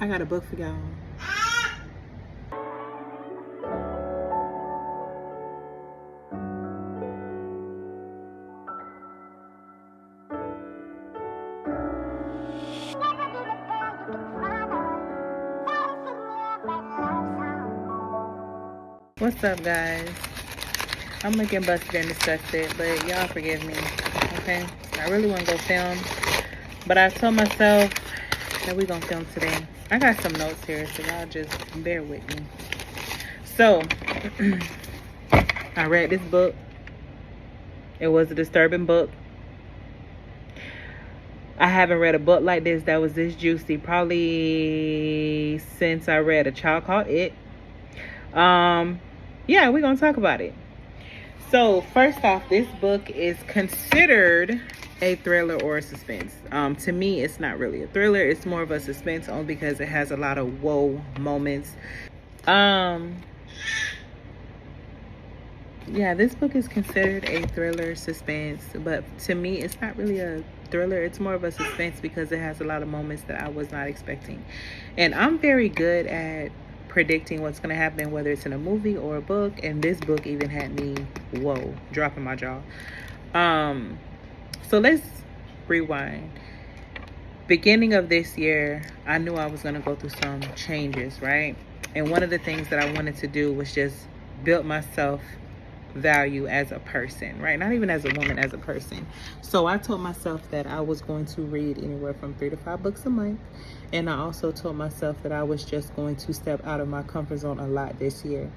I got a book for y'all. What's up, guys? I'm looking busted and disgusted, but y'all forgive me, okay? I really want to go film, but I told myself that we gonna film today. I got some notes here, so y'all just bear with me. So, I read this book. It was a disturbing book. I haven't read a book like this that was this juicy probably since I read A Child Called It. Yeah, we're gonna talk about it. So first off, this book is considered a thriller or a suspense. To me, it's not really a thriller. It's more of a suspense, only because it has a lot of whoa moments. Yeah, this book is considered a thriller suspense, but to me, it's not really a thriller. It's more of a suspense because it has a lot of moments that I was not expecting. And I'm very good at predicting what's going to happen, whether it's in a movie or a book, and this book even had me, whoa, dropping my jaw. So let's rewind. Beginning of this year, I knew I was going to go through some changes, right? And one of the things that I wanted to do was just build myself value as a person, right? Not even as a woman, as a person. So I told myself that I was going to read anywhere from 3 to 5 books a month. And I also told myself that I was just going to step out of my comfort zone a lot this year.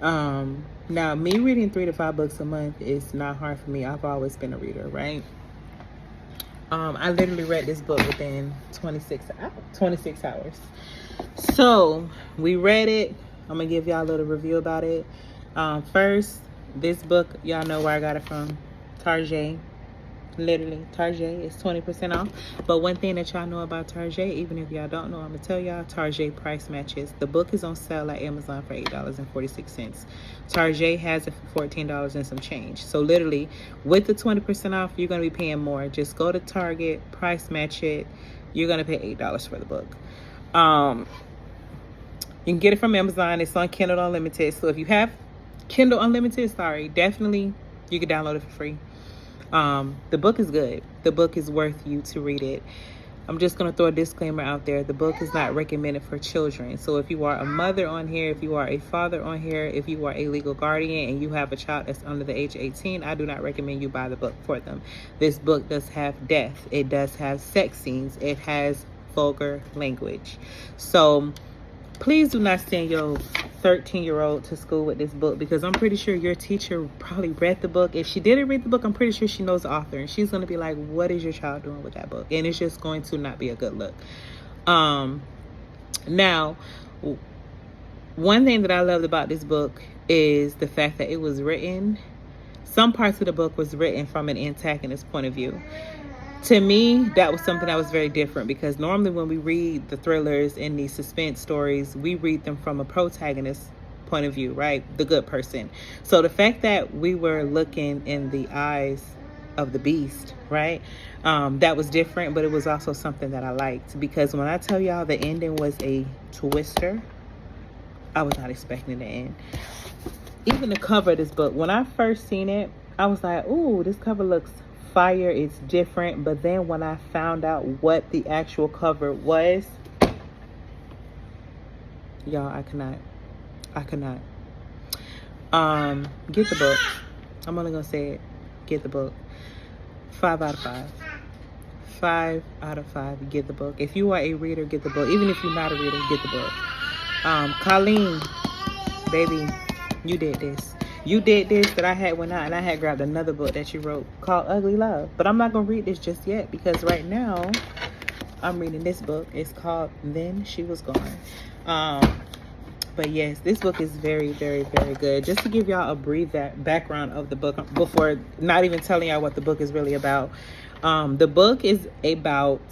Now, me reading 3 to 5 books a month is not hard for me. I've always been a reader, right? I literally read this book within 26 hours. So we read it. I'm going to give y'all a little review about it. First, this book, y'all know where I got it from. Target. Literally, Target is 20% off. But one thing that y'all know about Target, even if y'all don't know, I'm going to tell y'all, Target price matches. The book is on sale at Amazon for $8.46. Target has it for $14 and some change. So literally, with the 20% off, you're going to be paying more. Just go to Target, price match it. You're going to pay $8 for the book. You can get it from Amazon. It's on Kindle Unlimited. So if you have Kindle Unlimited, definitely you can download it for free. The book is good. The book is worth you to read it. I'm just going to throw a disclaimer out there. The book is not recommended for children. So if you are a mother on here, if you are a father on here, if you are a legal guardian and you have a child that's under the age of 18, I do not recommend you buy the book for them. This book does have death. It does have sex scenes. It has vulgar language. So please do not send your 13-year-old to school with this book, because I'm pretty sure your teacher probably read the book. If she didn't read the book, I'm pretty sure she knows the author, and she's going to be like, what is your child doing with that book? And it's just going to not be a good look. Now, one thing that I loved about this book is the fact that it was written, some parts of the book was written from an antagonist point of view. To me, that was something that was very different, because normally when we read the thrillers and these suspense stories, we read them from a protagonist point of view, right? The good person. So the fact that we were looking in the eyes of the beast, right? That was different, but it was also something that I liked, because when I tell y'all the ending was a twister, I was not expecting the end. Even the cover of this book, when I first seen it, I was like, ooh, this cover looks fire, it's different. But then when I found out what the actual cover was, y'all, I could not. Get the book. I'm only gonna say it. Get the book. 5 out of 5. 5 out of 5. Get the book. If you are a reader, get the book. Even if you're not a reader, get the book. Colleen, baby, you did this. You did this that I had went out and I had grabbed another book that you wrote called Ugly Love. But I'm not going to read this just yet, because right now I'm reading this book. It's called Then She Was Gone. But yes, this book is very, very, very good. Just to give y'all a brief background of the book before not even telling y'all what the book is really about. The book is about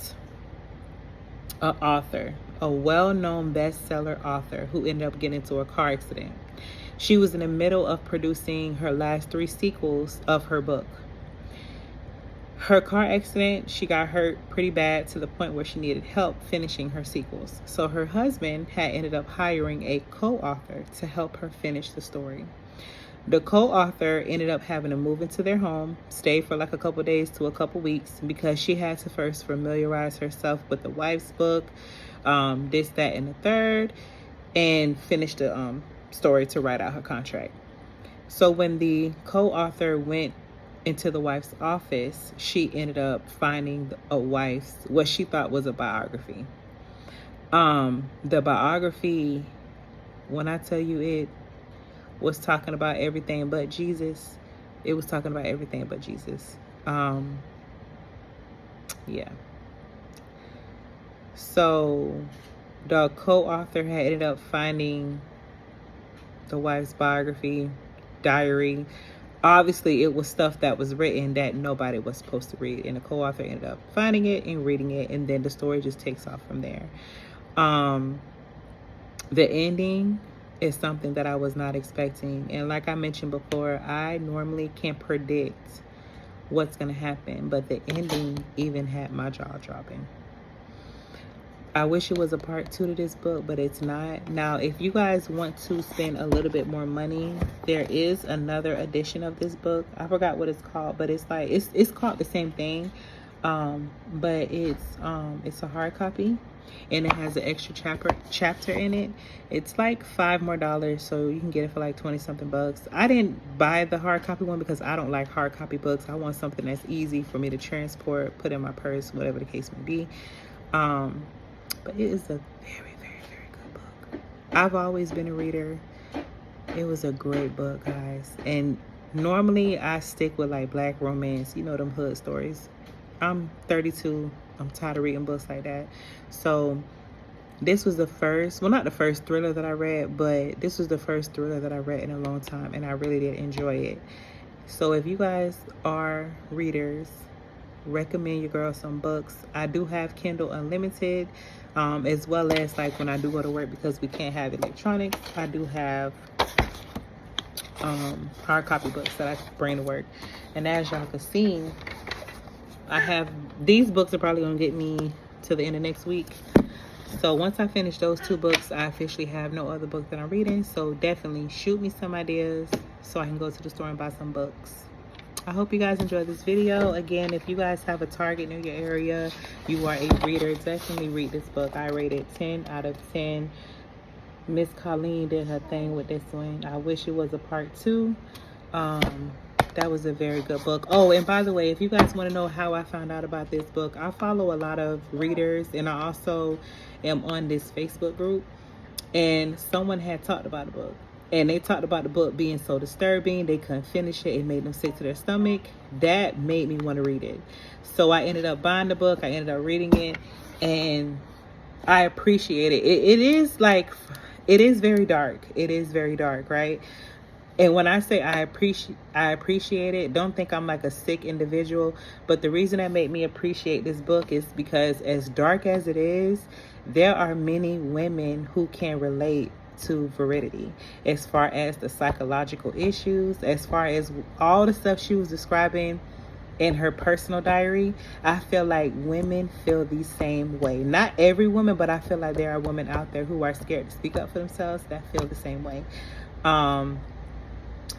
an author, a well-known bestseller author who ended up getting into a car accident. She was in the middle of producing her last 3 sequels of her book. her car accident, she got hurt pretty bad to the point where she needed help finishing her sequels. So her husband had ended up hiring a co-author to help her finish the story. The co-author ended up having to move into their home, stay for like a couple days to a couple weeks, because she had to first familiarize herself with the wife's book, this, that, and the third, and finish the story to write out her contract. So when the co-author went into the wife's office, she ended up finding what she thought was a biography. The biography, when I tell you it was talking about everything but Jesus, it was talking about everything but Jesus. Yeah. So the co-author had ended up finding the wife's biography, diary. Obviously, it was stuff that was written that nobody was supposed to read, and the co-author ended up finding it and reading it, and then the story just takes off from there. The ending is something that I was not expecting, and like I mentioned before, I normally can't predict what's going to happen, but the ending even had my jaw dropping. I wish it was a part 2 to this book, but it's not. Now, if you guys want to spend a little bit more money, there is another edition of this book. I forgot what it's called, but it's like it's called the same thing, but it's a hard copy, and it has an extra chapter in it. It's like $5 more, so you can get it for like 20 something bucks. I didn't buy the hard copy one because I don't like hard copy books. I want something that's easy for me to transport, put in my purse, whatever the case may be. But it is a very, very, very good book. I've always been a reader. It was a great book, guys. And normally I stick with like black romance, you know, them hood stories. I'm 32. I'm tired of reading books like that. So this was the first, well, not the first thriller that I read, but this was the first thriller that I read in a long time, and I really did enjoy it. So if you guys are readers, recommend your girl some books. I do have Kindle Unlimited, as well as like when I do go to work, because we can't have electronics, I do have hard copy books that I bring to work. And as y'all can see, I have these books are probably gonna get me to the end of next week. So once I finish those 2 books, I officially have no other book that I'm reading. So definitely shoot me some ideas so I can go to the store and buy some books. I hope you guys enjoyed this video. Again, if you guys have a Target near your area, you are a reader, definitely read this book. I rated 10 out of 10. Miss Colleen did her thing with this one. I wish it was a part 2. That was a very good book. Oh, and by the way, if you guys want to know how I found out about this book, I follow a lot of readers, and I also am on this Facebook group, and someone had talked about the book. And they talked about the book being so disturbing, they couldn't finish it. It made them sick to their stomach. That made me want to read it. So I ended up buying the book. I ended up reading it. And I appreciate it. It is very dark. It is very dark, right? And when I say I appreciate it, don't think I'm like a sick individual. But the reason that made me appreciate this book is because as dark as it is, there are many women who can relate to Verity, as far as the psychological issues, as far as all the stuff she was describing in her personal diary. I feel like women feel the same way. Not every woman, but I feel like there are women out there who are scared to speak up for themselves that feel the same way.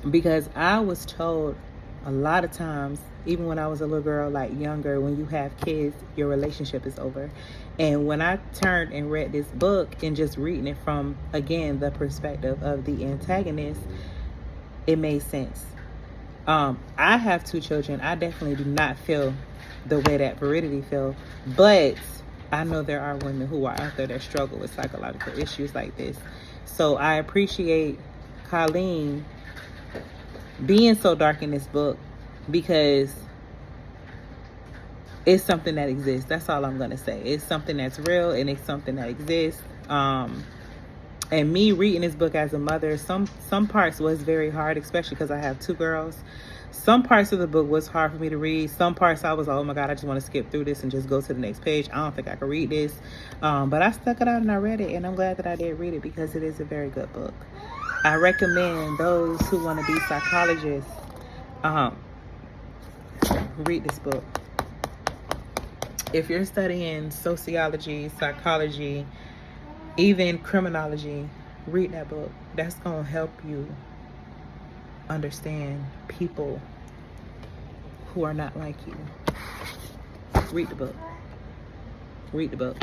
Because I was told a lot of times, even when I was a little girl, like younger, when you have kids, your relationship is over. And when I turned and read this book and just reading it from, again, the perspective of the antagonist, it made sense. I have 2 children. I definitely do not feel the way that Verity feels, but I know there are women who are out there that struggle with psychological issues like this. So I appreciate Colleen being so dark in this book, because it's something that exists. That's all I'm gonna say. It's something that's real, and it's something that exists. And me reading this book as a mother, some parts was very hard, especially because I have 2 girls. Some parts of the book was hard for me to read. Some parts I was like, oh my God, I just want to skip through this and just go to the next page. I don't think I can read this. But I stuck it out and I read it, and I'm glad that I did read it, because it is a very good book. I recommend those who want to be psychologists, read this book. If you're studying sociology, psychology, even criminology, read that book. That's going to help you understand people who are not like you. Read the book. Read the book.